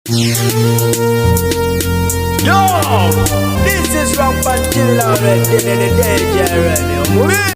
Yo, this is Rampant Killer already, the DJ already.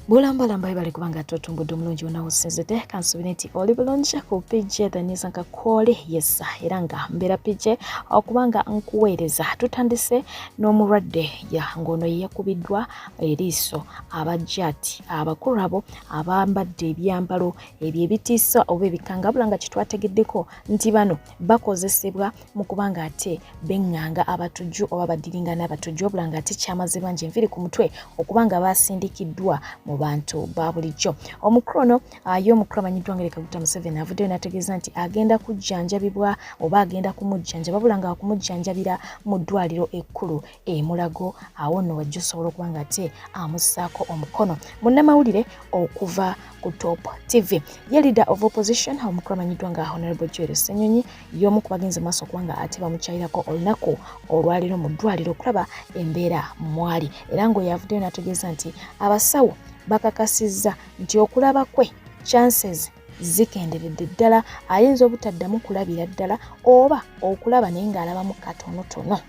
Bulambalamba bali kubanga totumbudde omulungi wonna wusinzidde kansubire nti oli bulungi ku page edaniisa nka kwoli yesa era nga mbeera page okubanga nkuweereza tutandise n'omulwadde ngono yakubiddwa eriiso abajjaati abakulu abo abambadde ebyambalo ebyo ebitiisa oba ebikangabula nga kitwategeddeko nti bano bakozesebwa mu kubanga ate benganga abatujju oba badiringa n'abatujju obula nga ate kyamaze bangi enviri ku mutwe okubanga basindikiddwa mu bantu babulijjo. Omukrono y'omukulu amanyiddwa nga Kaguta Museveni avuddeyo n'ategeeza nti agenda kujjanjabibwa oba agenda kumujjanjaba wabula nga kumujjanjabira mu ddwaliro ekkulu Mulago awo nno wajja osobola okuba nga ate amussaako omukono. Munnamawulire okuva ku Top TV ye leader of opposition omukulu amanyiddwa nga Honorable Joel Ssenyonyi y'omu ku bagenzi maaso okuba nga ate bamukyayirako olunaku olwaliro mu ddwaliro okulaba embeera mwali era ng'oyo avuddeyo n'ategeeza nti abasawo bakakasizza nti okulaba kwe chances zikenderedde ddala ayinza obutaddamu kulabira ddala oba okulaba naye ng'alabamu katonotono.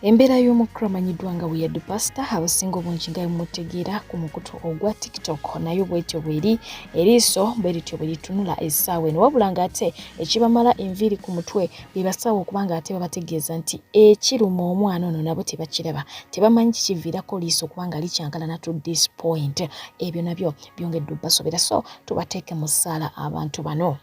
Embeera y'omukulu amanyiddwa nga Weird Pastor abasinga obungi nga mutegeera ku mukutu ogwa TikTok nayo bwetyo bweri eriiso bwerityo bweritunula essaawa eno wabula nga ate ekibamala enviiri ku mutwe bebasawo okubanga ate babategeeza nti ekiruma omwana ono nabo tebakiraba tebamanyi kikiviirako liiso kubanga likyankalana to this point. Ebyo nabyo byongedde basobera so tubateeke mu ssaala abantu bano.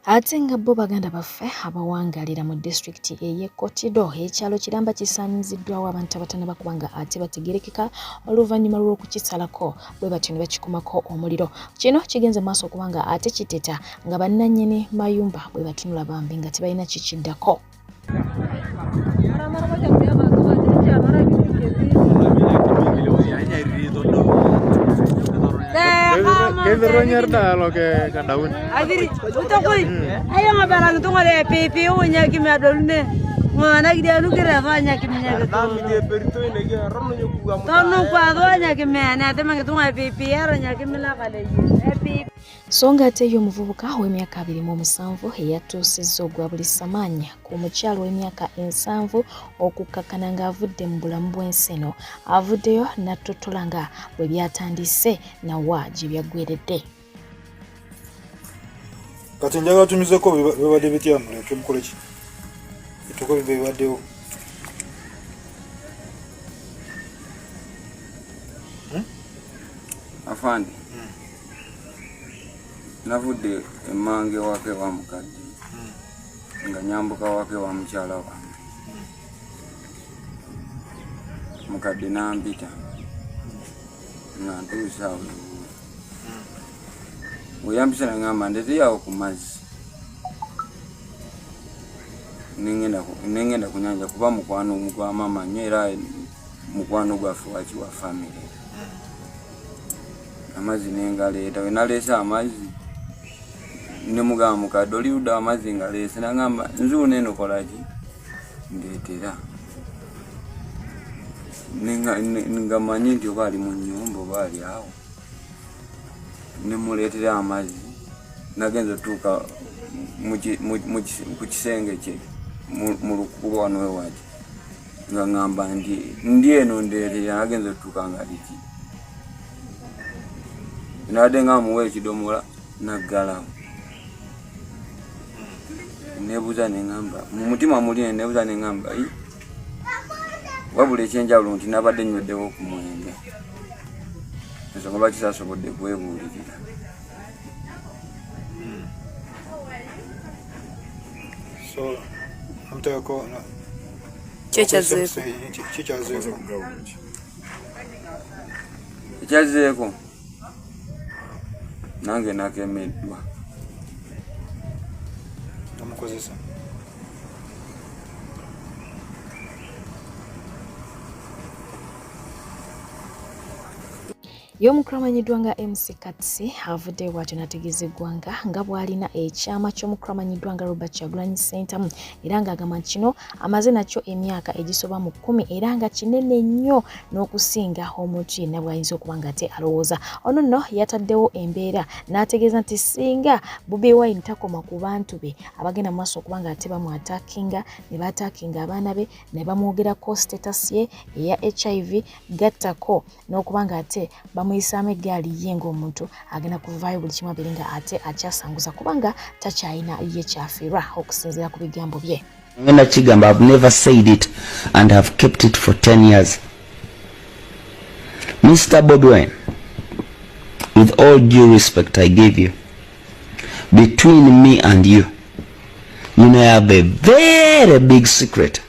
Ate nga bo baganda baffe abawangalira mu disitulikiti ey'e Kotido ekyalo Kiramba kisaanyiziddwawo abantu abatana bakubanga ate bategerekeka oluvannyuma lw'okukisalako bwe batyo ne bakikumako omuliro. Kino kigenze maaso okubanga ate kiteta nga bannannyini mayumba bwe batunula bambi nga tebalina kikiddako. ¿Qué vergüenza lo que cada uno? Aviri, utokoi. Ayo ngabala ngtongole pepe wonya kimadolne. Mwana gidia nukira fanya kimenya gato. Tono kwa donya kimena tema ngitunga pepe yaro nya kimila kale. Pepe. Songa ate y'omuvubuka w'emyaka 27 eyatuusizza ogwa buli samaanya ku mukyalo w'emyaka 7 okukkakana ng'avudde mu bulamu bw'ensi eno avuddeyo n'attotola nga bwe byatandise nawa gye byaggweredde. Kati njagala tumizeko bibadde bitya muleke mukole ki? Bituko bibaddewo. Afande. Navudde emange wake wa mukadde nga nyambuka wake wa mukyala wange mukadde n'ampita nga ntuusa awo weyampisa nangamba ndeeteyawo ku mazzi nengenda ku nyanja kuba mukwano gwa mama nnyo era mukwano gwaffe wakiwa famire amazzi nengaleeta we naleese amazzi ne mugamba mukadde oli ludda amazzi ngaleese nangamba nzuuno eno kolaki ndeetera nga manyi nti oba ali mu nnyumba oba ali awo ne muleetera amazzi nagenza otuuka ku kisenge kye mu lukubo wano wewaki nga ngamba ndi eno ndeetera nagenza otuuka nga liki nadde nga muwa ekidomola naggalawo nebuuza nengamba mu mutima muli nebuuza nengamba wabula ekyenjawulo nti nabadde nnyweddeko ku mwenge ensonga lwaki saasobodde kwebuulirira. So amuteko ekyazeeko nange nakemeddwa amukozesa y'omukramanyiddwa nga MC Katsi avudde bw'atyo n'ategeezebwa nga bw'alina ekyama ky'omukramanyiddwa nga Robert Kyagulanyi Ssentamu era ng'agamba kino amaze nakyo emyaka egisoba mu 10 era nga kinene nnyo n'okusinga omuntu yenna bw'ayinza okuba nga ate alowooza. Ono nno yataddewo embeera n'ategeeza nti singa Bobi Wine takoma ku bantu be abagenda mu maaso okuba nga ate bamwataakinga ne baataakinga abaana be ne bamwogerako status ye eya HIV gattako n'okuba nga ate bamuyisaamu eggaali ye ng'omuntu agenda kuvaayo buli kimu abiri nga ate akyasanguza kubanga takyalina ye kyafiirwa okusinziira ku bigambo bye. Ngenda kigamba, I've never said it and have kept it for 10 years. Mr. Bobi Wine, with all due respect I give you, between me and you, you know I have a very big secret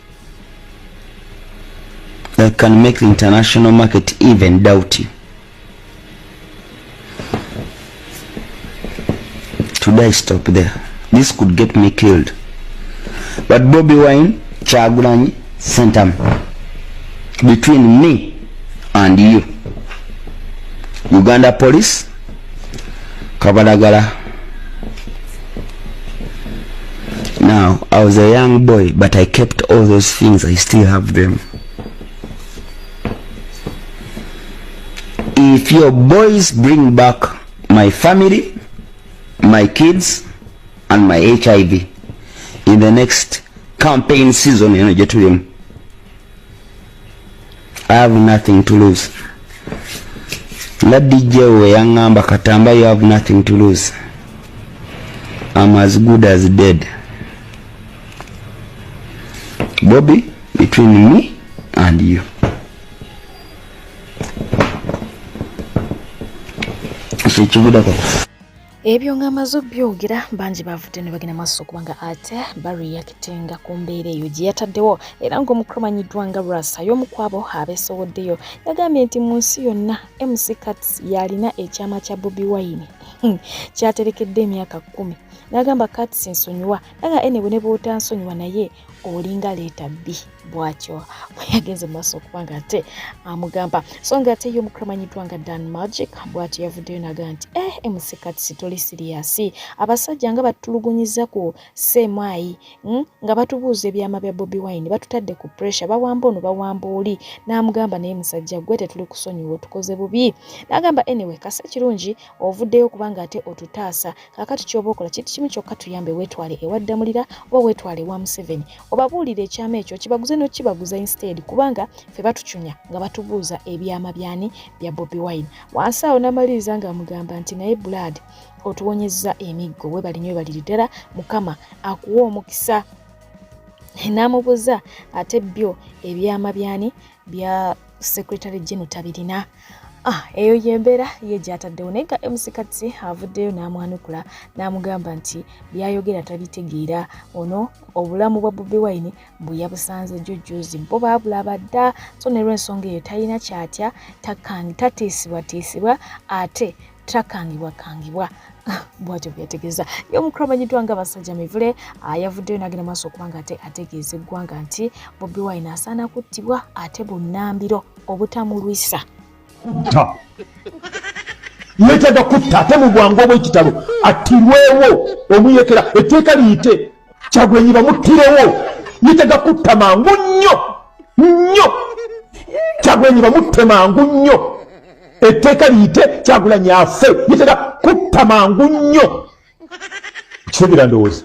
that can make the international market even doubt you. Today I stop there. This could get me killed. But Bobi Wine, Kyagulanyi Ssentamu, between me and you, Uganda Police, Kabalagala. Now, I was a young boy, but I kept all those things. I still have them. If your boys bring back my family, my kids, and my HIV in the next campaign season, I have nothing to lose. Let DJ Yangamba Katamba, you have nothing to lose. I'm as good as dead. Bobby, between me and you. Ebyo ng'amaze byogera bangi bavudde ne bagenda maaso okubanga ate bareactinga ku mbeera eyo gye yataddewo era ng'omukramanyiddwa nga Rasa y'omu kwabo abeesowoddeyo yagambye nti mu nsi yonna MC Katsi yalina ekyama kya Bobi Wine kyaterekedde emyaka 10 n'agamba Katsi nsonyiwa naga ene ne bw'otansonyiwa naye olinga leeta B bw'atyo yagenze mu maaso okubanga ate amugamba so nga ate y'omukramanyiddwa nga Dan Magic bw'atyo yavuddeyo n'agamba nti MC Katsi toli siriyasi abasajja nga batulugunyiza ku semayi nga batubuuza ebyama bya Bobi Wine batutadde ku pressure bawamba ono bawamba oli n'amugamba naye musajja gwe tetuli kusonyiwa tukoze bubi n'agamba anyway kase kirungi ovuddeyo kubanga ate otutaasa kakati ky'oba okola kimu kyokka tuyambe weetwale ewaddamulira oba weetwale wa Museveni obabuulire ekyama ekyo kibaguze n'okibaguza instead kubanga ffe batucunya nga batubuuza ebyama byani bya Bobi Wine wansi awo n'amaliriza nga amugamba nti naye blood otuwonyezza emiggo we bali nnyo baliri ddala Mukama akuwa omukisa n'amubuuza ate byo ebyama byani bya Secretary General tabirina eyo yembeera ye gyataddewo naye nga MC Katsi avuddeyo n'amwanukula n'amugamba nti byayogera tabitegeera ono obulamu bwa Bobi Wine bwe yabusanze jjujjuzi bo baabulaba dda so ne lw'ensonga eyo talina kyatya tateesibwa ate takangibwa bwatyo byategeeza y'omukramanyiddwa nga Basajja Mivule yavuddeyo n'agenda maaso okuba nga ate ategeeza eggwanga nti Bobi Wine asaana kuttibwa ate bunnambiro obutamulwisa yetaaga kutta ate mu bwangu obw'ekitalo attirwewo omuyekera etteeka liyite Kyagulanyi bamuttirewo yetaaga kutta mangu nnyo Kyagulanyi bamutte mangu nnyo etteeka liyite Kyagulanyi afe yetaaga kutta mangu nnyo kisobera ndowooza.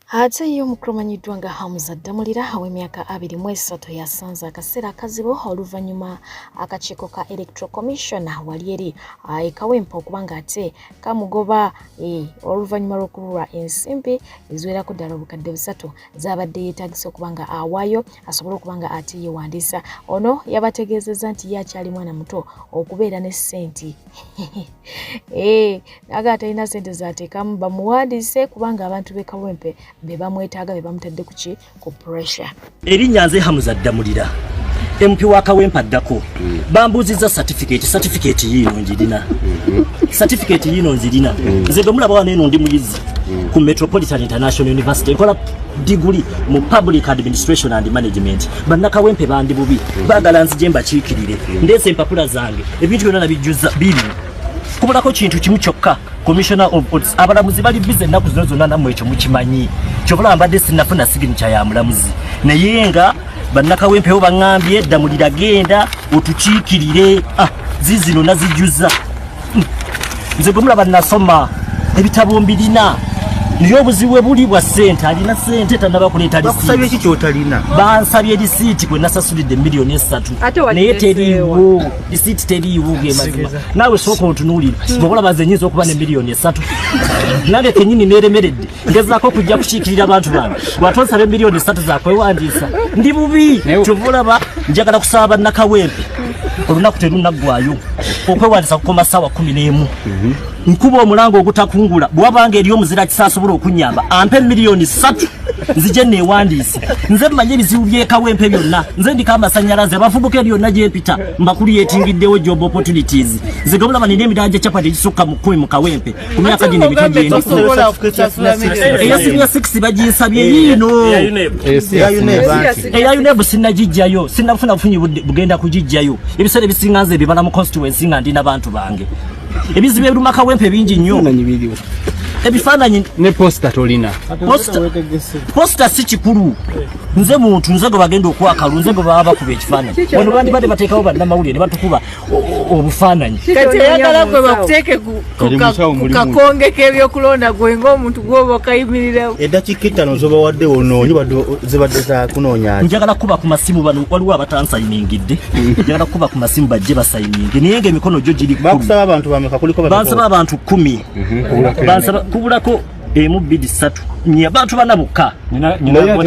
Ate y'omukramanyiddwa nga Hamza Damulira ow'emyaka 23 yasanze akaseera akazibu oluvannyuma akakiiko ka Electoral Commission wali eri ekawempa okuba nga ate kamugoba oluvannyuma lw'okubulwa ensimbi eziwerako ddala obukadde 3 zaabadde yeetagisa okuba nga awaayo asobole okuba nga ate yeewandiisa ono yabategeezezza nti ye akyali mwana muto okubeera ne ssenti naga atalina ssente zaateekamu bamuwandiise kubanga abantu b'e Kawempe be bamwetaaga be bamutadde ku pressure. Erinnya nze Hamza Damulira MP wa Kawempe addako bambuuzizza certificate yino njirina certificate yino nzirina nze bwe mulaba wano eno ndi muyizi ku Metropolitan International University nkola degree mu public administration and management bannakawempe bandi bubi bagala nzije mbakiikirire ndese empapula zange ebintu byonna nabijjuza biri kubulako kintu kimu kyokka commissioner of audits abalamuzi bali bize ennaku zino zonna nammwe ekyo mukimanyi kyobula mbadde sinafuna signature ya mulamuzi naye nga bannakawempewo baŋŋambye ddamulira genda otukiikirire zizino nazijjuza nze bwe mulaba nasoma ebitabo mbirina niyo obuzibu buli bwa ssente alina ssente tanaba kuleeta bakusabye ki kyotalina bansabye lisiiti gwe nasasulidde miliyoni 3 naye teriiwo lisiiti teriiwo ge mazima naawe sooka otunuulira bw'olaba ze nnyinza okuba ne miliyoni 3 nange kennyini neeremeredde ngezaako okujja kukiikirira abantu bange bw'atonsabe miliyoni 3 zakwewandiisa ndi bubi kyova olaba njagala kusaba bannakawempe olunaku terunaggwayo okwewandiisa kukoma ssaawa 11 nkuba omulango ogutakungula bw'abanga eri omuzira kisasobola okunyamba ampe miliyoni 3 nzije neewandiise nze mmanyi ebizibu by'ekawempe byonna nze ndiko amasannyalaze abavubuka byonna gye mpita mbakuliyetingiddewo job opportunities nze gabulaba nina emidaala gye capati egisukka mu 10 mu kawempe ku myaka gino emito gy'eya senior 6 baginsabye yiino eya UNEB sinnagijjayo sinnafuna bufunyi bugenda kugijjayo ebiseera ebisinga nze ebibala mu constituency nga ndina bantu bange ebizibu ebiruma kawempe bingi nnyo ebifaananyi ne posta tolina posta si kikulu nze muntu nze gwe bagenda okwakalu nze gwe baba bakuba ekifaananyi wano bandibadde bateekawo bannamawulire ne batukuba obufaananyi kati oyagala gwe bakuteeke ku kakonge k'ebyokulonda gwe ng'omuntu gwoba okayimirirawo eddakiika 5 zoba wadde onoonyi zibadde za kunoonya njagala kuba ku masimu bano waliwo abatansayiningidde njagala kuba ku masimu bajje basayininge naye ng'emikono gyo giri bakusaba abantu bameka kuliko bansaba abantu 10 bansaba kubulako emu 2 3 abantu banabokka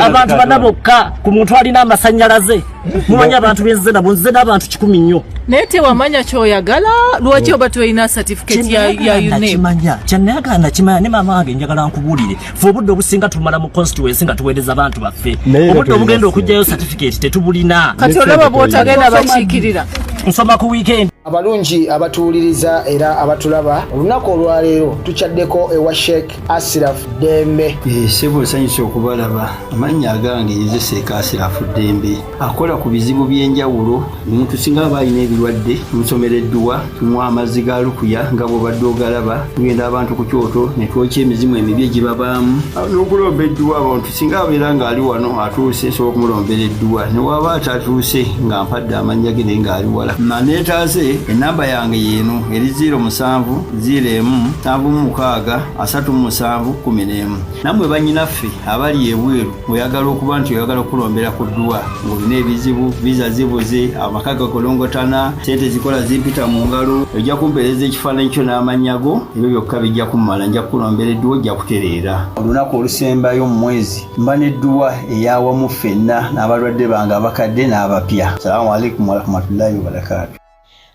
abantu banabokka ku muntu alina amasannyalaze mumanyi abantu benze nabo nze n'abantu 10 nnyo naye tewamanya kyoyagala lwaki oba toyina certificate ya UNEB kyanayagala nakimanya ne maama wange njagala nkubuulire fe obudde obusinga tumala mu constituency nga tuweereza abantu baffe obudde obugenda okugjayo certificate tetubulina kati olaba bw'otagenda bakiikirira nsoma ku weekend abalungi abatuwuliriza era abatulaba olunaku olwaleero tukyaddeko ewa Sheikh Ashraf Dembe sebo sanyusa okubalaba amannya agange yeze Sheikh Ashraf Dembe akola ku bizibu by'enjawulo omuntu singa balina ebirwadde musomereddwa tunywa amazzi ga lukuya nga bw'obadde ogalaba tugenda abantu ku kyoto ne twokya emizimu emibi egibabaamu n'okulomba edduwa abantu singa abeera ng'ali wano atuuse nsobola okumulombera edduwa ne waba atatuuse nga mpadde amannya ge naye ng'ali wala maneetaase enamba yange yeeno eri 0707363711 nammwe bannyinaffe abali ebweru oyagala okuba nti oyagala okulombera ku dduwa ng'olina ebizibu viza zibuze amaka gakolongotana sente zikola zimpita mu ngalo ojja kumpeereza ekifaananyi kyo n'amanyago ebyo byokka bijja kummala nja kukulombera edduwa ojja kutereera olunaku olusembayo mu mwezi mba n'edduwa eyawamu ffenna n'abalwadde bange abakadde n'abapya. Salaamu alaikum warahmatullahi wabarakatuh.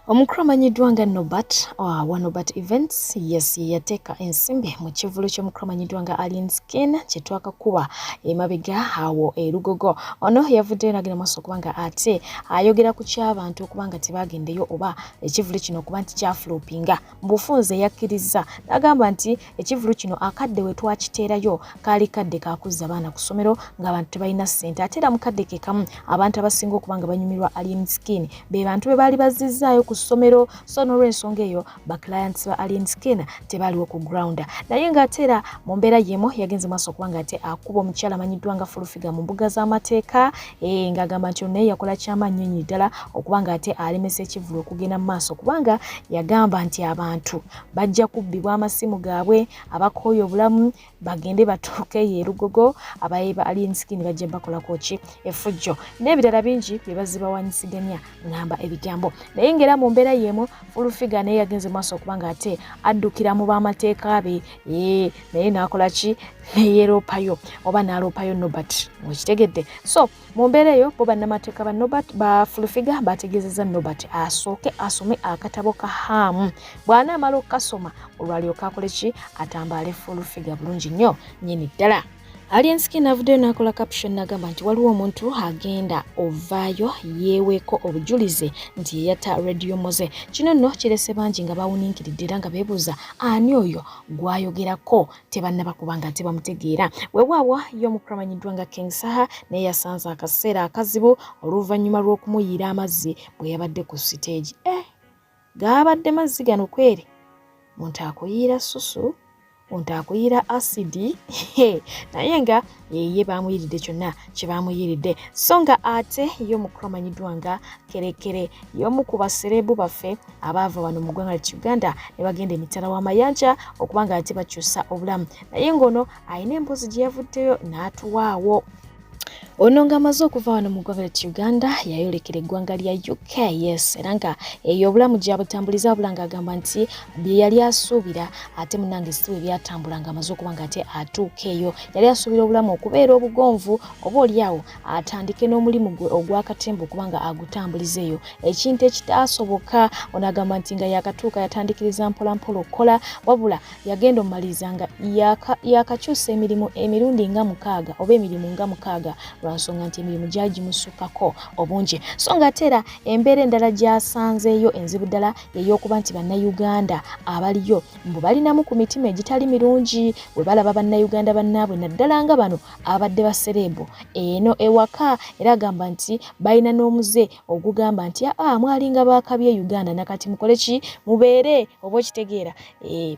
Omukulu amanyiddwa nga Nobat wa Nobat Events yateeka ensimbi mu kivulu ky'omukulu amanyiddwa nga Alien Skin kye twakakuba emabega awo erugogo. Ono yavuddeyo n'agenda maaso okubanga ate ayogera ku ky'abantu okubanga tebagendeyo oba ekivulu kino okuba nti kyafulopinga mu bufunze yakkiriza n'agamba nti ekivulu kino akadde we twakiteerayo kaali kadde kakuzza abaana ku ssomero ng'abantu tebalina ssente ate era mukadde ke kamu abantu abasinga okubanga banyumirwa Alien Skin be bantu be baali bazizzaayo ku ssomero so n'olw'ensonga eyo ba clients ba Alien Skin tebaliwo ku ground naye ng'ate era mu mbeera yemu yagenze maaso okubanga ate akuba omukyala amanyiddwa nga Fulufiga mu mbuga z'amateeka ng'agamba nti naye yakola ky'amaanyi nnyo ddala okubanga ate alemesa ekivulu okugenda mu maaso kubanga yagamba nti abantu bajja kubbibwa amasimu gaabwe abakooye obulamu bagende batuuke erugogo abaye ba Alien Skin bajja bakolako ki effujjo n'ebirala bingi bye bazibawanyisiganya ngamba ebigambo naye ng'era mu mbeera yemu Fulufiga naye yagenze maaso okubanga ate addukira mu b'amateeka be naye n'akola ki neyeeropayo oba n'aloopayo Nobat wekitegedde so mu mbeera eyo bo bannamateeka ba Nobat ba Fulufiga bategeezezza Nobat asooke asome akatabo ka haamu bw'anaamala okukasoma olwalyoka akole ki atambaale Fulufiga bulungi nnyo nnyini ddala Aliensky navudde nakola caption nagamba nti waliwo omuntu agenda ovaayo yeeweko obujulizi nti yatta Radio Moze. Kino nno kirese bangi nga bawuniikiridde era nga beebuuza ani oyo gwayogerako tebannaba kubanga tebamutegeera. Weewaawa y'omukramanyiddwa nga King Saha naye yasanze akaseera akazibu oluvannyuma lw'okumuyiira amazzi bwe yabadde ku stage. Gaabadde mazzi gano kweri muntu akuyiira susu omuntu akuyiira asidi naye nga ye bamuyiridde kyonna kye bamuyiridde. So nga ate y'omukramanyiddwa nga Kerekere y'omu ku baserebu baffe abaava wano mu ggwanga lya Uganda ne bagenda emitala w'amayanja okuba nga ate bakyusa obulamu, naye ng'ono alina emboozi gye yavuddeyo n'atuwaawo. Ono nga amaze okuva wano mu ggwanga lya Uganda yayolekera eggwanga lya UK, yes, era nga eyo obulamu gyabutambuliza wabula ng'agamba nti bye yali asuubira ate munnange si bwe byatambula nga amaze okuba nga ate atuuka eyo. Yali asuubira obulamu okubeera obugonvu oba oliawo atandike n'omulimu gwe ogw'akatemba okuba nga agutambuliza eyo, ekintu ekitaasoboka. Ono agamba nti nga yakatuuka yatandikiriza mpolampola okukola wabula yagenda omumaliriza nga yakakyusa emirimu emirundi nga 6 oba emirimu nga 6 lwansonga nti emirimu gyagimusukako obungi. So nga tera embeera endala gyasanzeeyo enzibu ddala ey'okuba nti bannayuganda abaliyo mbu balinamu ku mitima egitali mirungi bwe balaba bannayuganda bannaabwe naddala nga bano abadde baserebu eno ewaka, era agamba nti balina n'omuze ogugamba nti mwalinga bakabye Uganda nakati mukole ki mubeere oba okitegeera.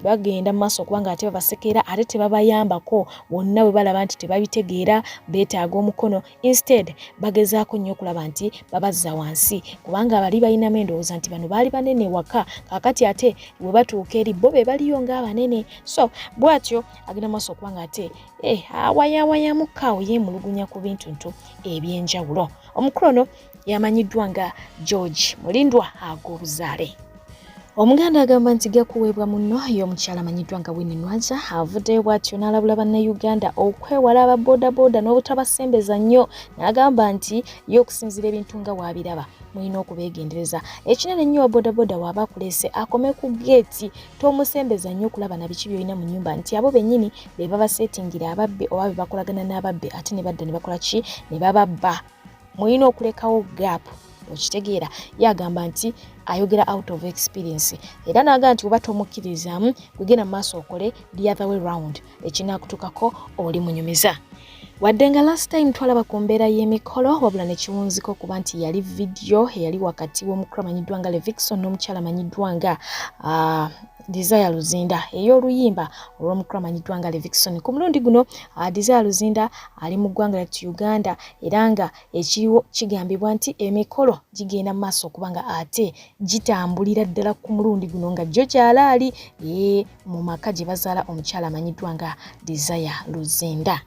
Bagenda mu maaso okubanga ate babasekeera ate tebabayambako bonna bwe balaba nti tebabitegeera beetaaga omukono. Instead bagezaako nnyo okulaba nti babazza wansi kubanga bali balinamu endowooza nti bano baali banene waka kakati ate bwe batuuka eri bo be baliyo ng'abanene. So bw'atyo agenda maaso okubanga ate awayawayamukkaawo yeemulugunya ku bintu nto eby'enjawulo. Omukulu ono yamanyiddwa nga George Mulindwa ag'obuzaale. Omuganda agamba nti gakuweebwa muno y'omukyala amanyiddwa nga Winnie Nwaja avuddeyo bw'atyo n'alabula bannayuganda okwewala ababoodaboda n'obutabasembeza nnyo. N'agamba nti y'okusinziira ebintu nga waabiraba mulina okubeegendereza. Ekinene nnyo wa boodaboda waaba akuleese akome ku geeti tomusembeza nnyo okulaba na biki by'olina mu nnyumba nti abo bennyini be babaseetingira ababbi oba be bakolagana n'ababbi ate ne badda ne bakola ki ne bababba. Mulina okulekawo gaapu okitegeera. Yagamba nti ayogera out of experience era naga nti oba tomukkirizamu kugenda mu maaso okole the other way round ekinaakutukako oli munyumiza. Wadde nga last time twalaba ku mbeera y'emikolo wabula ne kiwunziko kuba nti yali video eyali wakati w'omukramanyiddwa nga Levikson n'omukyala amanyiddwa nga Desire Luzinda ey'oluyimba olw'omukramanyiddwa nga Levikson. Ku mulundi guno Desire Luzinda ali mu ggwanga lya Uganda era nga ekiriwo kigambibwa nti emikolo gigenda mu maaso okubanga ate gitambulira ddala ku mulundi guno nga jjo kyalaali mu maka gye bazaala omukyala amanyiddwa nga Desire Luzinda.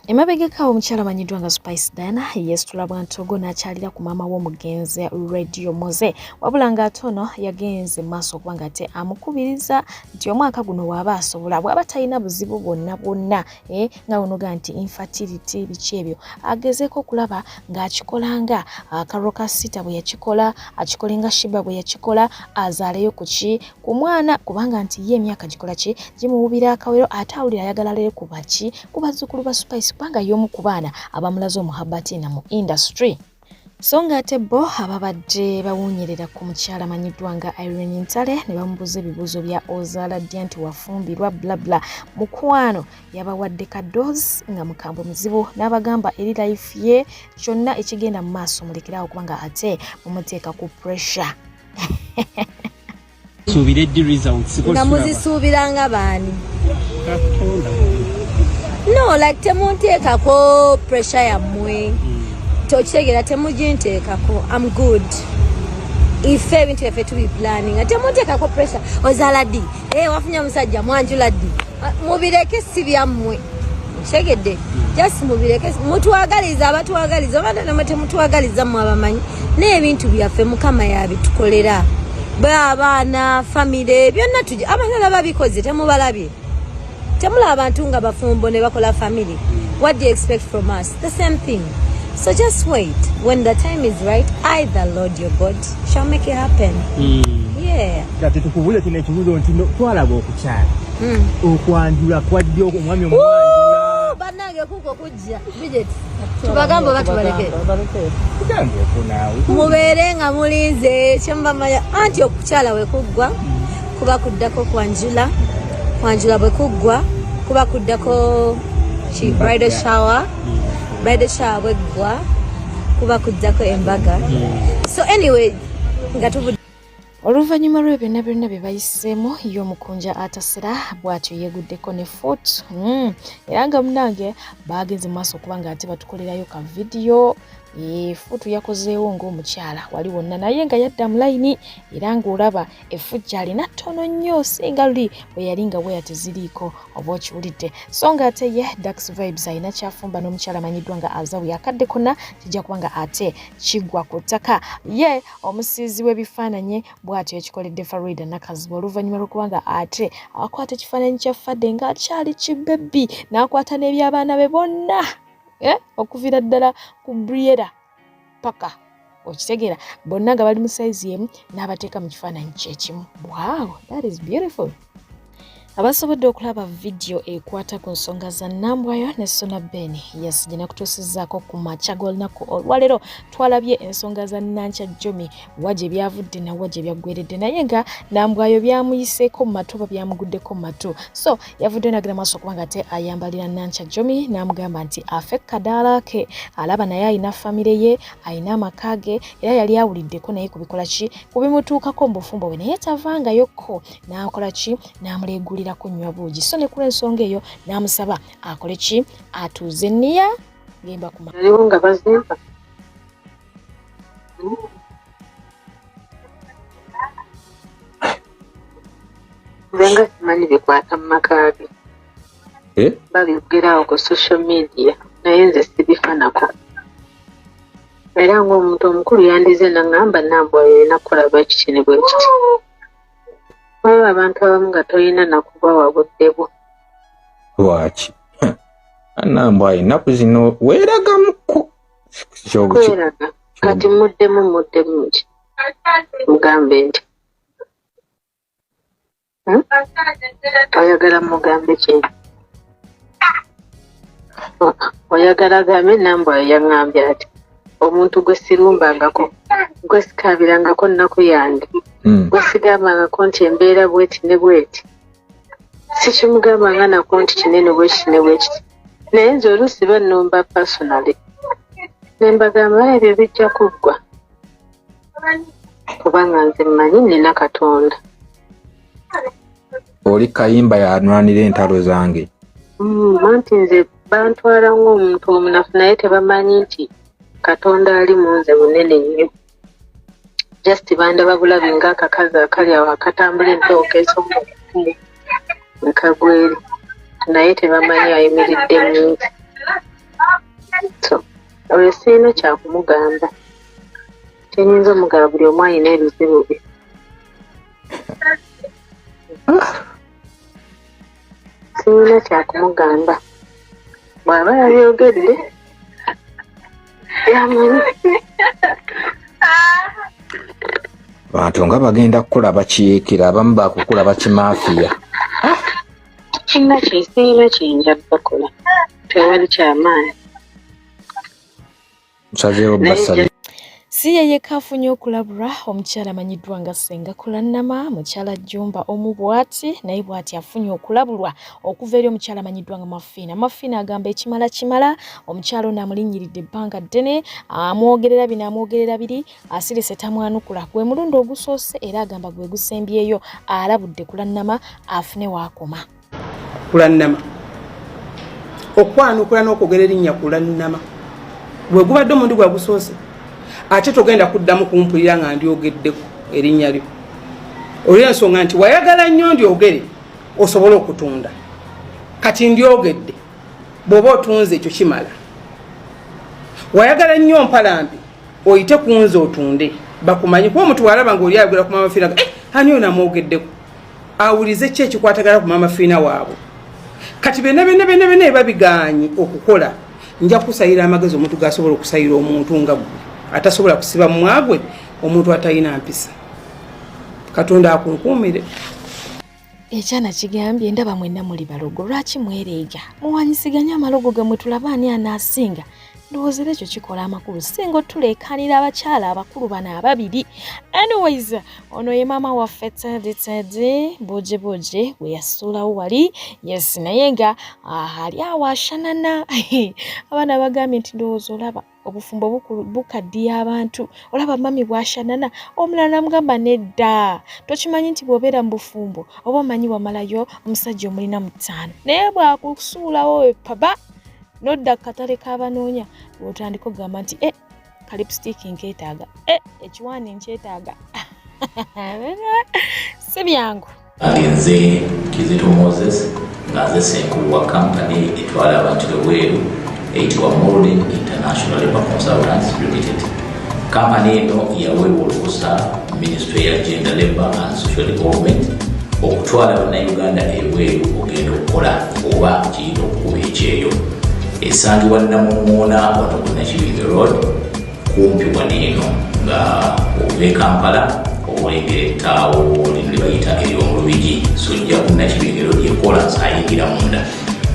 Emabegeka omukyala amanyiddwa nga Spice Diana yeesitula Bwantogo n'akyalira ku maama w'omugenzi Radio Moze wabula ng'ate ono yagenze mu maaso okuba nga ate amukubiriza nti omwaka guno waaba asobola bw'aba talina buzibu bwonna nga onoga nti infertility biki ebyo agezeeko okulaba ng'akikolanga Karoka Sita bwe yakikola akikolenga Shiba bwe yakikola azaaleyo ku mwana kubanga nti ye emyaka gikola ki gimuwubira akawero ate awulira ayagala lere ku baki ku bazzukulu ba Spice kubanga y'omu ku baana abamulaze omuhabbatina mu industry. So nga ate bo ababadde bawunyerera ku mukyala amanyiddwa nga Irene Ntale ne bamubuuza ebibuuzo bya ozaala ddya nti wafumbirwa blabla mukwano yabawadde ka dose nga mukambwe muzibu n'abagamba eri life ye kyonna ekigenda mu maaso mulekerawo kubanga ate mumuteeka ku pressure. Nga muzisuubiranga baani? No, like temunteekako pressure yammwe tokitegeera temuginteekako. I'm good ife ebintu byaffe tubi planning temunteekako pressure ozaala ddi wafunya musajja mwanjula ddi mubireke si byammwe kitegeedde just mubireke mutwagaliza abatwagaliza oba namwe temutwagaliza mmwe abamanyi n'ebintu byaffe Mukama yabitukolera bw'abaana famire byonna abalala babikoze temubalabye temula abantu nga bafumbo ne bakola family. What do you expect from us? The same thing. So just wait. When the time is right, I, the Lord your God, shall make it happen. Yeah. Kati tukubule kino ekibuzo nti twalaba okukyala okwanjula kwadde omwami omwanjula banange kuko kujja budget tubagamba batubaleke mubere nga mulinze kyambamanya anti okukyala we kuggwa kuba kuddako kwanjula bwe kuggwa kuba kuddako bridal shower bwe kuggwa kuba kuddako embaga so anyway nga tubu oluvannyuma lw'ebyo byonna bye bayiseemu y'omukunja atasira bw'atyo yeeguddeko ne foot era nga munange baagenze mu maaso okuba nga ate batukolerayo ka vidiyo Futu yakozeewo ng'omukyala wali wonna naye nga yadda mu layini era ng'olaba effujja alina ttono nnyo singa luli bwe yali nga bwe yateziriiko oba okiwulidde so nga ate ye Dax Vibes alina kyafumba n'omukyala amanyiddwa nga Azawu yakadde konna kijja kuba nga ate kiggwa ku ttaka ye omusiizi w'ebifaananyi bw'atyo yakikoledde Farida Nakazibu oluvannyuma lw'okuba nga ate akwata ekifaananyi kya Fadde ng'akyali kibebbi n'akwata n'eby'abaana be bonna okuvira ddala ku Briera paka okitegeera bonna nga bali mu size yemu n'abateeka mu kifaananyi kyekimu. Wow, that is beautiful. Abasobodde okulaba video ekwata ku nsonga za Nambwayo ne Sona Ben yasigina kutuusizzaako ku makya g'olunaku olwaleero twalabye ensonga za Nankya Jomi waje byavudde na waje byaggweredde naye nga Nambwayo byamuyiseeko mu matu oba byamuguddeko mu matu so yavudde n'agenda maaso okuba nga ate ayambalira Nankya Jomi n'amugamba nti afe kadaala ke alaba naye alina famire ye alina amaka ge era yali awuliddeko naye kubikola ki kubimutuukako mu bufumbo bwe naye tavangayokko n'akola ki n'amuleegulira kunywa buugi so ne kula ensonga eyo n'amusaba akole ki atuuze nniya gemba ku nga bazimba benga simanyi bikwata mu maka ge babigerawo ku social media naye nze sibifanako era ng'omuntu omukulu yandize naŋŋamba Nambwayo erina kukola bwekiti ne bwekiti waliwo abantu abamu nga tolina nakubawa budde bwo lwaki Nambwayo ennaku zino weeragamuko kweraga kati muddemu ki mugambe nti oyagala mugambe ki oyagala gambe Nambwayo yaŋŋambye ati omuntu gwe sirumbangako gwe sikaabirangako nnaku yange gwe sigambangako nti embeera bweti ne bweti sikimugambanga nako nti kinene bwekiti ne bwekiti naye nze oluusi bannomba personally ne mbagamba ebyo bijja kuggwa kubanga nze mmanyi nnina Katonda oli kayimba yanwanira entalo zange anti nze bantwala ng'omuntu omunafu naye tebamanyi nti Katonda ali mu nze bunene nnyo just bandaba bulabi ng'akakazi akali awo akatambula entooka esoomukumu nkagweri naye tebamanyi ayimiridde mu nze so oyo sirina kyakumugamba tenyinza omugamba buli omu alina ebizibu bye sirina kyakumugamba bw'aba yabyogedde yamanyi bantu nga bagenda kukola bakiyeekera abamu bakukola kimafiya kina kisirina kiyinja kubakola tewali kyamaanyi nsazeewo basale si yeye kafunye okulabulwa omukyala amanyiddwa nga Ssenga Kulannama mukyala Jumba omubwati naye bwati afunye okulabulwa okuva eri omukyala amanyiddwa nga Mafiina agamba ekimala omukyala ono amulinnyiridde ebbanga ddene amwogerera bino amwogerera biri asirese tamwanukula gwe mulundi ogusoose era agamba gwe gusembyeyo alabudde Kulannama afune waakoma Kulannama okwanukula n'okwogera erinnya Kulannama gwe gubadde omundi gwa gusoose ate togenda kuddamu kumpulira nga ndyogeddeko erinnya lyo olw'ensonga nti wayagala nnyo ndyogere osobola okutunda kati ndyogedde bw'oba otunze ekyo kimala wayagala nnyo mpalambi oyite ku nze otunde bakumanyi kuba omuntu walaba ng'oli ayogera ku Maama Fiina ani oyo namwogeddeko awulize ki ekikwatagala ku Maama Fiina waabwe kati bene babiganye okukola nja kusayira amagezi omuntu gasobola okusayira omuntu nga gwe atasobola kusiba mwagwe omuntu atalina mpisa Katonda akunkuumire Ekyana kigambye ndaba mwenna muli balogo lwaki mwereega muwanyisiganya amalogo gamwe tulaba ani anaasinga ndowooza ekyo kikola amakulu singa tuleekanira abakyala abakulu bano ababiri. Anyways, ono ye maama waffe Teddy Boje we yasuulawo wali yes naye nga ali awo ashanana. Abaana bagambye nti ndowooza olaba obufumbo bukaddiya abantu olaba mami bwashanana omulala namugamba nedda tokimanyi nti bw'obeera mu bufumbo oba omanyi wamalayo omusajja omulina mu ttaano naye bwakusuulawo paba nodda katale k'abanoonya bw'otandika okugamba nti kalipstick nkeetaaga ekiwaani nkyetaaga si byangu. Nze Kizito Moses nga nze ssenkulu wa kampani etwala abantu eweeru eyitibwa Molden International Labour Consultants Limited. Kampani eno yaweebwa olukusa Ministry ya Gender, Labour and Social Development okutwala bannayuganda eweeru ogenda okukola oba kiyita okukuba ekyeyo. Esangibwa Namumoona wano ku Nakibinge Road kumpi wano nga ova Kampala olengera ettaawo lino bayita ery'omulubigi sojja ku Nakibinge Road ekola sayingira munda.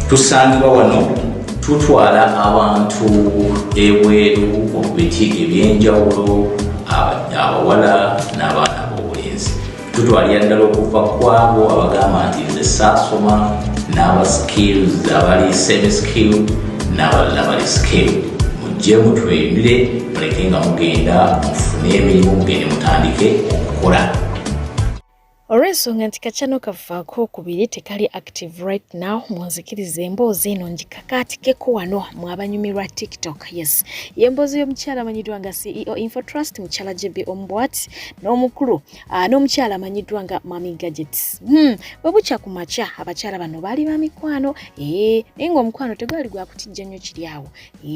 Tusangibwa wano tutwala abantu ebweru okubiti ebyenjawulo abawala n'abaana b'obulenzi. Tutwalira ddala okuva kwabo abagamba nti nze saasoma n'aba skills abali semi skilled n'abalala bali skilled. Mujje mutwemire muleke nga mugenda mufune emirimu mugende mutandike okukola. Olw'ensonga nti kacano kavaako okubiri tekali active right now munzikiriza emboozi eno ngikakaatikeko wano mu abanyumirwa TikTok. Yes, y'emboozi y'omukyala amanyiddwa nga CEO Infotrust mukyala JB Ombwat n'omukulu n'omukyala amanyiddwa nga Mami Gadgets. Bwe bukya ku makya abakyala bano baali ba mikwano naye ng'omukwano tegwali gwa kutijja nnyo kiri awo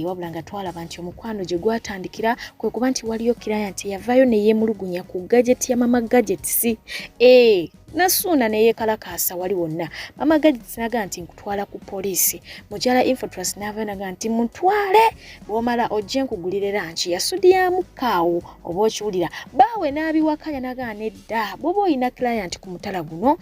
wabula nga twalaba nti omukwano gye gwatandikira kwe kuba nti waliyo client yavaayo ne yeemulugunya ku gadget ya Mama Gadgets. Nasuuna ne yeekalakaasa wali wonna. Mama Gadgets naga nti nkutwala ku poliisi. Mukyala Infotrust n'ava naga nti muntwale bw'omala ojje nkugulire lanchi yasudyamu kaawo oba okiwulira. Baawe n'abiwakanya naga nedda bw'oba oyina client ku mutala guno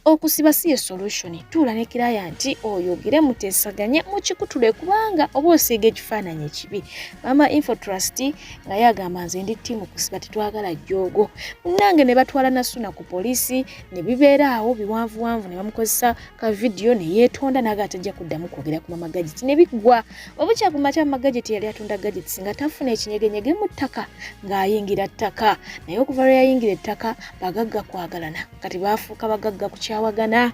okusiba si ye solution. Tuula ne client oyogere muteesaganye mukikutule kubanga oba osiiga ekifaananyi ekibi. Mama Infotrust nga yagamba nze ndi ttiimu kusiba tetwagala jjoogo. Nange ne batwala Nasuuna ku poliisi ne bibeera awo biwanvuwanvu ne bamukozesa ka video ne yeetonda naga atajja kuddamu kwogera ku Mama Gadgets ne biggwa. Obukya ku makya Mama Gadgets yali atunda gadgets nga tafuna ekinyegenyege mu ttaka ng'ayingira ttaka naye okuva lwe yayingira ettaka bagagga kwagalana kati baafuuka bagagga kukyawagana.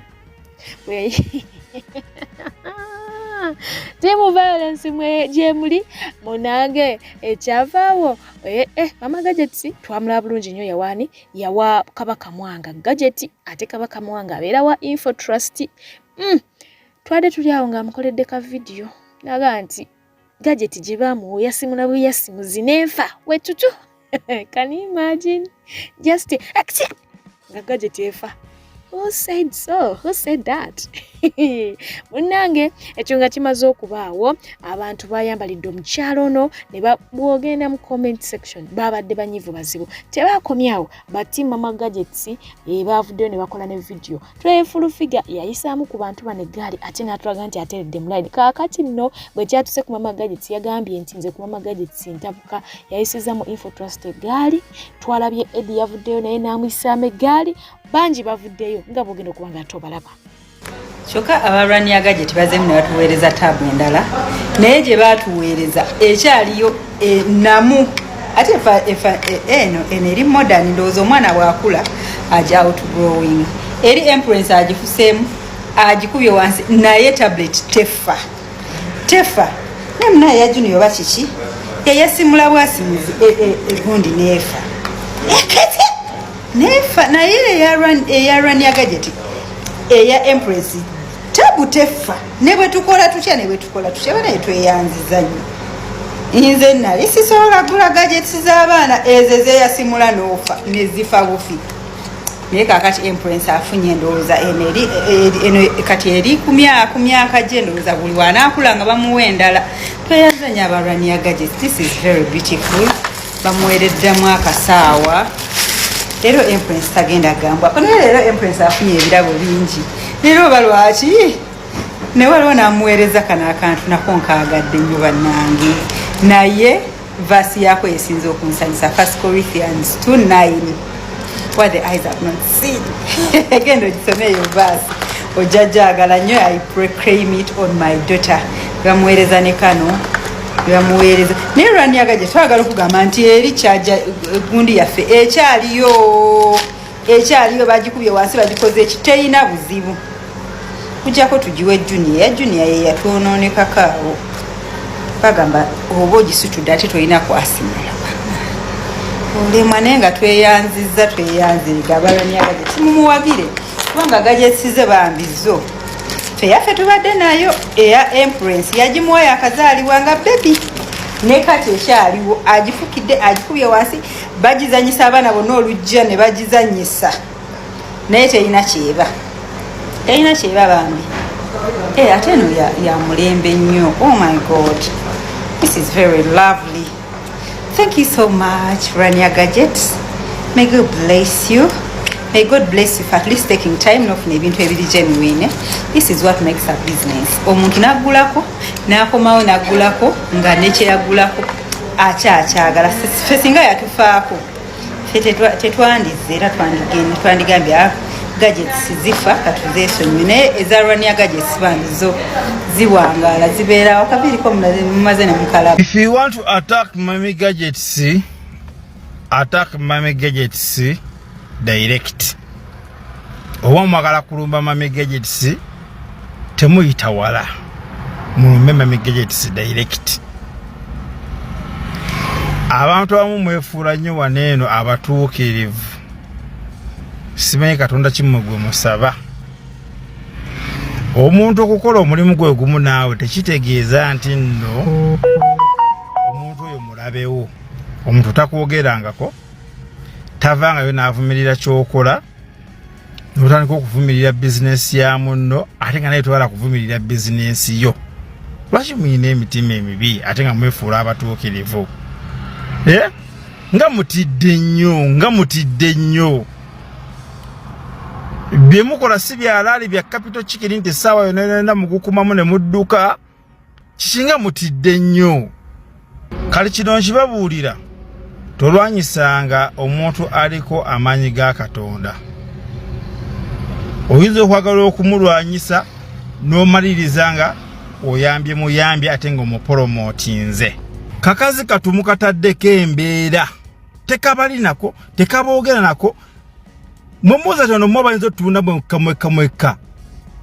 Timu violence mwe jemuli munange ekyavaawo Mama Gadgets twamulaba bulungi nnyo yawaani yawa Kabaka Mwanga Gadget ate Kabaka Mwanga abeera wa Infotrust. Twade tuli awo ng'amukoledde ka video naga nti Gadget gye baamuwa yasimula buyasimu zineefa wetutu. Can you imagine? Just nga Gadget efa. Who said so? Who said that? Munange ekyo nga kimaze okubaawo abantu bayambalidde omukyalo ono ne bwogenda mu comment section babadde banyivu bazibu tebakomyawo bati Mama Gadgets baavuddeyo ne bakola ne video full figure yayisaamu ku bantu bane gaali ate n'atulaga nti ateredde mu line. Kaakati nno bwe kyatuse ku Mama Gadgets yagambye nti nze ku Mama Gadgets ntabuka yayisiza mu Infotrust egaali twalabye Eddie yavuddeyo naye n'amuyisaamu egaali bangi bavuddeyo nga bwogenda okuba nga tobalaba. Kyokka abalwanyi ya Gadget bazemu ne batuweereza taabu endala naye gye baatuweereza ekyaliyo namu ate eno eri modern ndowooza omwana bw'akula ajja outgrowing eri influence agifuseemu agikubye wansi naye tablet tefa ne munaye ya junior oba kiki eyasimula bwasimuzi egundi nefa naye eyarwani ya Gadget eya Empress tabu tefa ne bwe tukola tutya banaye tweyanziza nnyo. Nze nali sisobola gula gadgets z'abaana ezo zeyasimula n'ofa ne zifa bufi naye kaakati Empress afunye endowooza eno kati eri ku myaka gye ndowooza buli wanaakula nga bamuwa endala. Tweyazanya abalwanyi ya Gadgets. This is very beautiful. Bamuweereddamu akasaawa Leero Empress tagenda gambwa. Kono leero Empress afunye ebirabo bingi. Leero balwaki? Ne waliwo namuweereza kana akantu nako nkaagadde nnyo bannange. Naye verse yako esinza okunsanyusa 1 Corinthians 2:9. What the eyes have not seen. Again, ogisomyeyo verse. Ojajagala nnyo, I proclaim it on my daughter. Bamuweereza ne kano. Bamuweereza. Naye lwanyaga gye twagala okugamba nti eri kyaja gundi yaffe ekyaliyo bagikubye wansi bagikoze ekiteyina buzibu. Kujjako tugiwe Junior ye yatwonoonekako awo. Bagamba oba ogisitudde ate tolina kwasimula. Olemwa naye nga tweyanziga balwanyaga gye timumuwagire kubanga gajesize bambizo. Feyaffe tubadde nayo eya Empress yagimuwa yakazaalibwa nga baby ne kati ekyaliwo agifukidde agikubye wansi bagizanyisa abaana bonna olujja ne bagizanyisa naye terina kyeba bambi. Ate eno ya mulembe nnyo. Oh my God, this is very lovely. Thank you so much, Rania Gadgets. May God bless you. May God bless you for at least taking time n'ofuna ebintu ebiri genuine. This is what makes a business. Omuntu naggulako n'akomawo naggulako nga nekyeyagulako akyagala. Ffe singa yatufaako ffe tetwandize era twandigambye gadgets zifa katuzeesonyiwe naye eza Rania Gadgets bandizo ziwangaala zibeerawo kabiriko mumaze ne mukalaba. If you want to attack Mami Gadgets, attack Mami Gadgets direct. Owa mwagala kulumba Mami Gadgets temuyita wala. Mulumbe Mami Gadgets direct. Abantu abamu mwefuula nnyo waneeno abatuukirivu. Simanyi Katonda kimugwe musaba. Omuntu okukola omulimu gwe gumu naawe tekitegeeza nti nno omuntu oyo mulabewo. Omuntu takwogerangako tavangayo n'avumirira kyokola n'otandika okuvumirira bizinesi ya munno ate nga naye towala kuvumirira bizinesi yo. Lwaki muyina emitima emibi ate nga mwefuula abatuukirivu? Nga mutidde nnyo. Bye mukola si byalaali bya capital chicken nti sawa yonena mugukumamu ne mudduka. Kishinga mutidde nnyo. Kali kino nkibabuulira. Tolwanyisanga omuntu aliko amaanyi ga Katonda. Oyinza okwagala okumulwanyisa n'omalirizanga oyambye ate ng'omupolomootinze. Kakazi katumu kataddeko embeera. Tekabali nako, tekaboogera nako. Mumuza tono mwabayinza otunda mweka.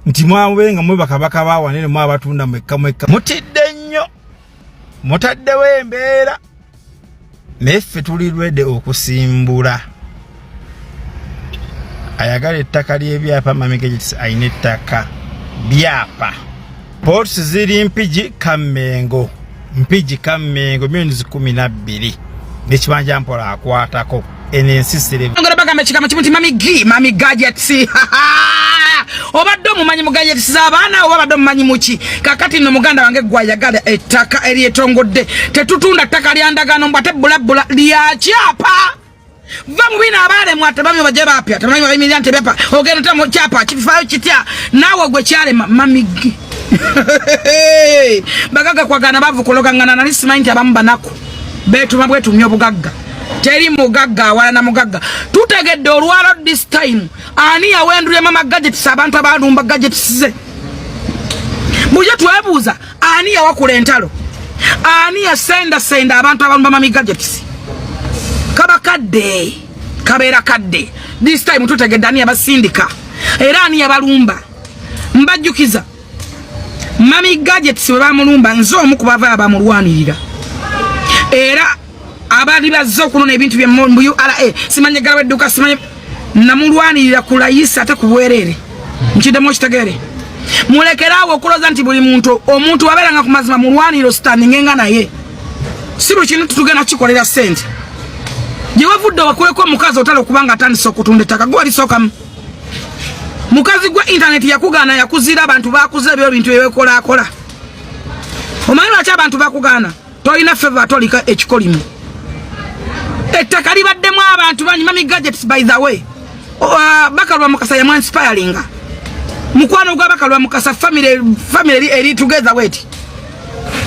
Nti mwabenga mwe bakabaka bawanene mwabatunda mweka. Mutidde nnyo. Mutaddewo embeera. Neffe tuli lwedde okusimbula. Ayagala ettaka ly'ebyapa Mami Gadgets ayina ettaka byapa. Ports ziri Mpigi Kamengo milioni 12 n'ekibanja mpola akwatako enensisire. Ngora bagamba kikama kimuti Mami Gadgets. Obadde omumanyi mu Gadgets z'abaana oba obadde omumanyi muki? Kakati nno muganda wange gwayagala ettaka eryetongodde. Tetutunda ttaka lya ndagano mbate bulabula lya kyapa. Va mu bina abale mwate bamwe baje bapya. Tamanyi babimira nte bepa. Ogenda tamu kyapa kifayo kitya. Nawe gwe kyale Mami Bagaga kwagana bavukologangana na nisimanyi abamu banako. Betu mabwetu nnyo bugagga. Teri mugagga wala na mugagga. Tutegedde olwalo this time. Ani yawendulye Mama Gadgets abantu abalumba Gadgets ze. Buje twebuuza ani yawakula entalo. Ani yasenda abantu abalumba Mami Gadgets. Kabakadde. Kabeera kadde. This time tutegedde ani yabasindika. Era ani yabalumba. Mbajjukiza. Mami Gadgets we bamulumba nzo omu kubava abamulwanirira. Era abali bazze okunona ebintu bye mu URA simanye galawe edduka simanye namulwanirira kulayisa ate kubwerere nkiddemu kitegeere mulekerawo okuloza nti buli omuntu wabeeranga ku mazima mulwaniriro standing nga naye si buli kintu tugenda kikolera ssente gye wavudde wakuleko omukazi otala okubanga atandise okutunda ettaka gwe walisookamu mukazi gwa internet yakugaana yakuzira abantu bakuze ebyo bintu byewekolakola omanyi lwaki abantu bakugaana tolina feva tolika ekikolimu ettaka libaddemu abantu banyuma gadgets by the way Bakalwa Mukasa ya inspiring mukwano gwa Bakalwa Mukasa family eri together wait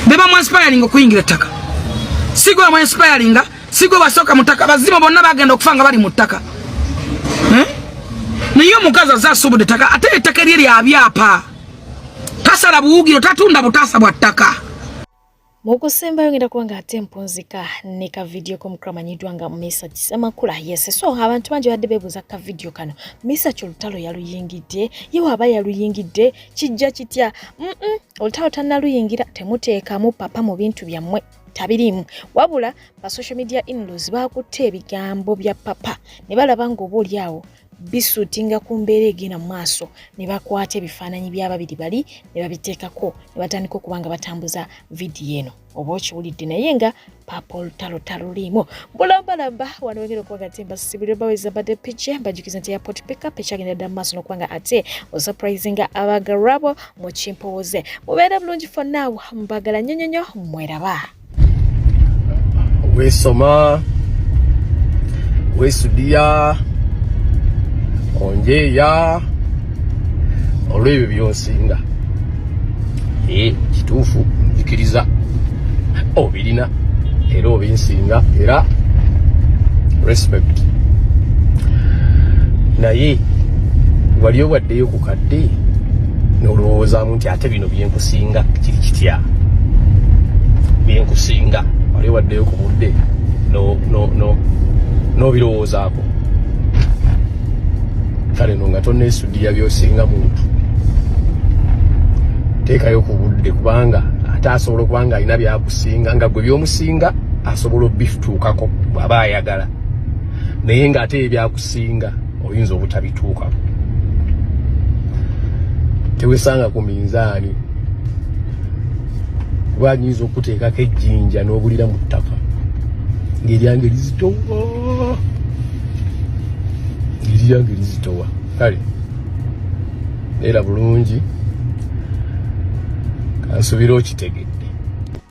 beba inspiring okuyingira ettaka sigo inspiring sigo basoka mutaka bazima bonna bagenda okufanga bali mutaka niyo mukaza za subude taka ate ettaka liri abyapa tasala buugiro tatunda butasa bwa ttaka Mukusemba yongera kuwanga ate mpunzika ne ka video ko mukramanyidwa nga message amakula yes so abantu banje badde bebuza ka video kano message olutalo yaluyingidde yewe aba yaluyingidde kijja kitya olutalo tanaluyingira temuteeka mu papa mu bintu byammwe tabirimu wabula ba social media in-laws bakutte ebigambo bya papa ne balaba ngo obuli awo bisutinga kumbere egina maaso ne bakwata ebifaananyi by'ababiri bali ne babiteekako ne batandika okubanga batambuza video eno oba okiwulidde naye nga papa olutalo liimo bulambalamba wano wengera okuba gatimba sibire baweza badde piche bajukiza nti airport pickup ekyagenda dda maaso n'okubanga ate osurprisinga abagarabo mu kimpowoze mubeera bulungi for now mbagala nnyonyonyo mweraba wesoma wesudia onjeya olwebyo byonsinga kituufu nzikiriza obirina era obinsinga era respect naye wali obaddeyo ku kadde n'olowoozaamu nti ate bino byenkusinga kiri kitya byenkusinga wali obaddeyo ku budde n'obirowoozaako kale no nga tonneesudiya byosinga muntu teekayo ku budde kubanga ate asobola okubanga alina byakusinga nga gwe byomusinga asobola obifituukako bw'aba ayagala naye ng'ate ebyakusinga oyinza obutabituukako tewesanga ku minzaani kuba nyinza okuteekako ejjinja n'obulira mu ttaka ng'eryange lizitowa ng'eryange lizitowa kale era bulungi kansubira okitege